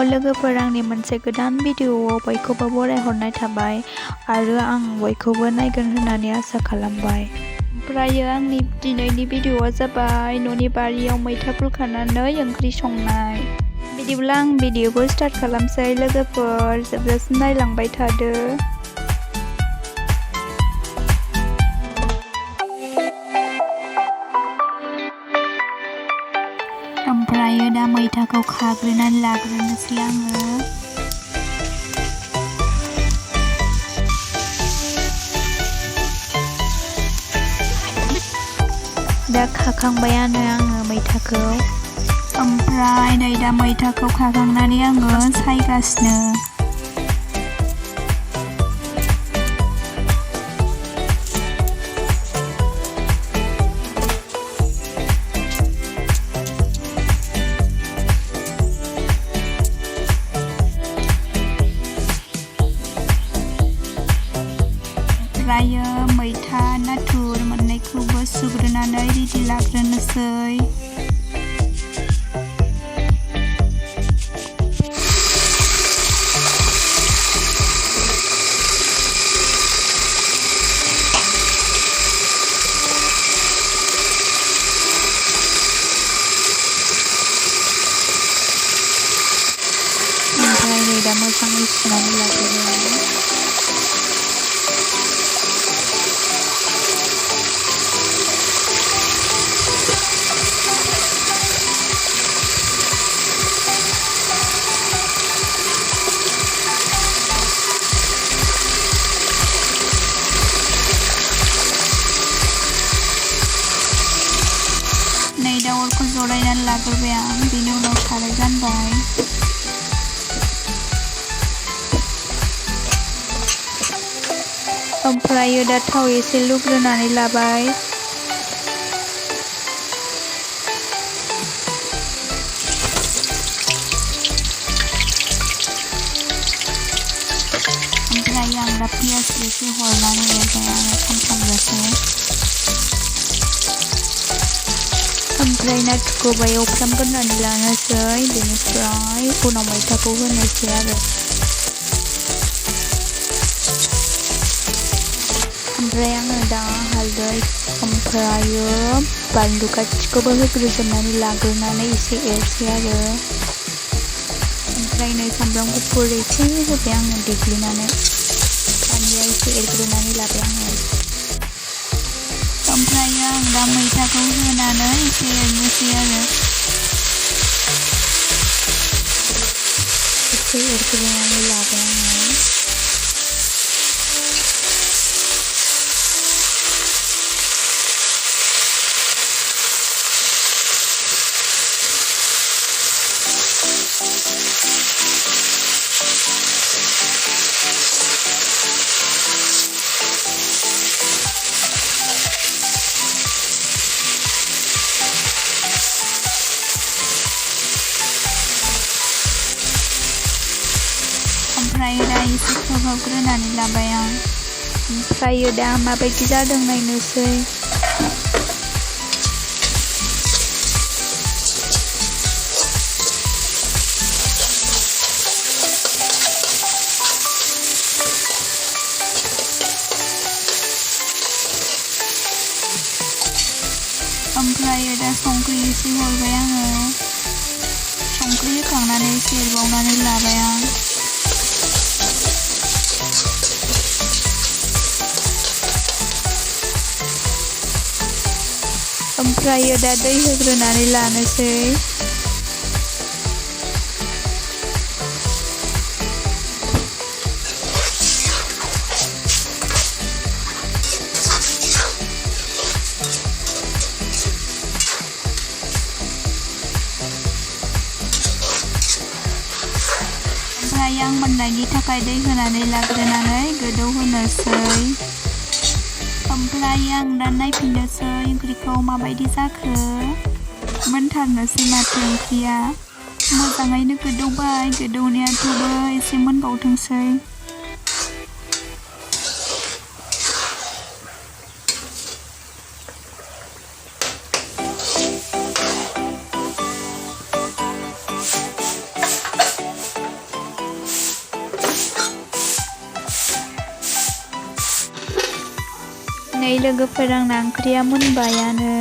लोगोफोर आंनि मोनसे गोदान भिडिअ'आव बयखौबो बरायहरनाय थाबाय आरो आं बयखौबो नायगोन होननानै आसा खालामबाय। ओमफ्रायो आंनि दिनैनि भिडिअ'आ जाबाय न'नि बारियाव मैथाफोर खानानै ओंख्रि संनाय। बिदिब्ला आं भिडिअ'खौ स्टार्ट खालामसै लोगोफोर, जोबजासिम नायलांबाय थादो। ओमफ्रायो दा मैथाखौ खाग्रोनानै लाग्रोनोसै आङो। दा खाखांबायानो आङो मैथाखौ। ओमफ्राय नै दा मैथाखौ खाखांनानै आङो सायगासिनो। ओमफ्रायो मैथा नाथुर मोननैखौबो सुग्रोनानै रेडि लाग्रोनोसै। ओमफ्राय नै दा मोजाङै सुनानै लाग्रोबाय। नै दा अरखौ जरायनानै लाग्रोबाय आं, बेनि उनाव साराय जानबाय। ओमफ्रायो दा थाव एसे लुग्रोनानै लाबाय। ओमफ्राय आं दा पियाज एसे हरनानै एरबाय आङो खामफ्रामजासे। ओमफ्राय नाथुरखौबो एवफ्रामग्रोनानै लानोसै, बेनिफ्राय उनाव मैथाखौ होनोसै आरो। ओमफ्राय आङो दा हालदै ओमफ्रायो बानलु गासिखौबो होग्रोजोबनानै लाग्रोनानै एसे एरसै आरो। ओमफ्राय नै सामब्राम गुफुर एसे होबाय आङो देग्लिनानै, बानलुआ एसे एरग्रोनानै लाबाय आङो। ओमफ्रायो आं दा मैथाखौ होनानै एसे एरनोसै आरो। एसे एरग्रोनानै लाबाय आङो। ओमफ्राय दा एसे खोबहाबग्रोनानै लाबाय आं। ओमफ्रायो दा माबायदि जादों नायनोसै। ओमफ्रायो दा संख्रि एसे हरबाय आङो। संख्रि होखांनानै एसे एरबावनानै लाबाय आं। ओमफ्रायो दा दै होग्रोनानै लानोसै। ओमफ्राय आं मोननायनि थाखाय दै होनानै लाग्रोनानै गोदौ होनोसै। ओमफ्राय आं दा नायफिननोसै ओंख्रिखौ माबायदि जाखो। मोनथारनोसै माथो ओंख्रिया। मोजाङैनो गोदौबाय, गोदौनायाथ'बो एसे मोनबावथोंसै। नै लोगोफोर आंना ओंख्रिया मोनबायानो।